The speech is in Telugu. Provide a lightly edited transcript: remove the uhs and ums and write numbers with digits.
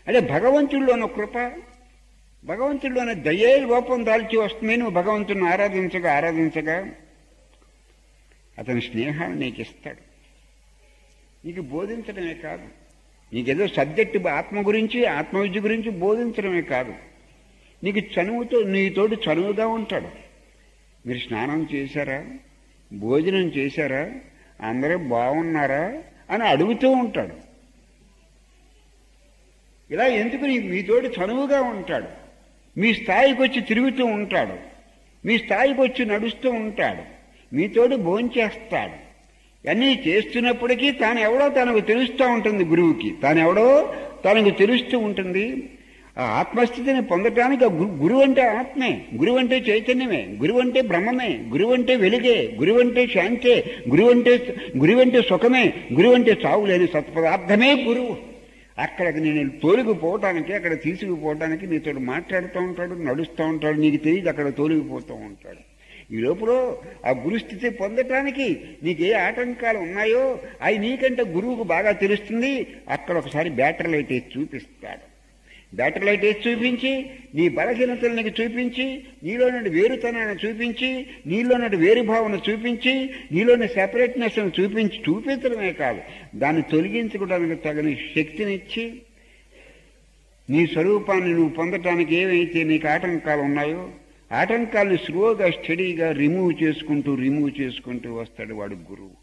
అంటే భగవంతుడిలోని కృప, భగవంతుడిలోని దయే రూపం దాల్చి వస్తుంది. నువ్వు భగవంతుడిని ఆరాధించగా అతని స్నేహాన్ని నీకు ఇస్తాడు. నీకు బోధించడమే కాదు, నీకేదో సబ్జెక్టు ఆత్మ గురించి, ఆత్మవిద్య గురించి బోధించడమే కాదు, నీకు చనువుతో నీతోటి చనువుగా ఉంటాడు. మీరు స్నానం చేశారా, భోజనం చేశారా, అందరూ బాగున్నారా అని అడుగుతూ ఉంటాడు. ఇలా ఎందుకు మీతోటి చనువుగా ఉంటాడు. మీ స్థాయికి వచ్చి తిరుగుతూ ఉంటాడు, మీ స్థాయికి వచ్చి నడుస్తూ ఉంటాడు, మీతోటి భోంచేస్తాడు. అన్నీ చేస్తున్నప్పటికీ తాను ఎవడో తనకు తెలుస్తూ ఉంటుంది. గురువుకి తాను ఎవడో తనకు తెలుస్తూ ఉంటుంది. ఆ ఆత్మస్థితిని పొందటానికి గురువు అంటే ఆత్మే, గురువు అంటే చైతన్యమే, గురువు అంటే బ్రహ్మమే, గురువు అంటే వెలుగే, గురువు అంటే శాంతే, గురువు అంటే సుఖమే, గురువు అంటే చావులేని సత్పదార్థమే గురువు. అక్కడికి నేను తోలుకుపోవటానికి, అక్కడ తీసుకుపోవటానికి నీతో మాట్లాడుతూ ఉంటాడు, నడుస్తూ ఉంటాడు. నీకు తెలియదు అక్కడ తోలుకుపోతూ ఉంటాడు. ఈ లోపల ఆ గురుస్థితి పొందటానికి నీకే ఆటంకాలు ఉన్నాయో అవి నీకంటే గురువుకు బాగా తెలుస్తుంది. అక్కడ ఒకసారి బ్యాటరీ లైట్ వేసి చూపిస్తాడు. బ్యాటరీ లైట్ వేసి చూపించి నీ బలహీనతలు నీకు చూపించి, నీలో నుండి వేరుతనాన్ని చూపించి, నీలో నుండి వేరు భావన చూపించి, నీలోని సెపరేట్నెస్ చూపించడమే కాదు, దాన్ని తొలగించుకోవడానికి తగిన శక్తినిచ్చి, నీ స్వరూపాన్ని నువ్వు పొందటానికి ఏవైతే నీకు ఆటంకాలు ఉన్నాయో ఆటంకాలను స్లోగా స్టడీగా రిమూవ్ చేసుకుంటూ వస్తాడు వాడు గురువు.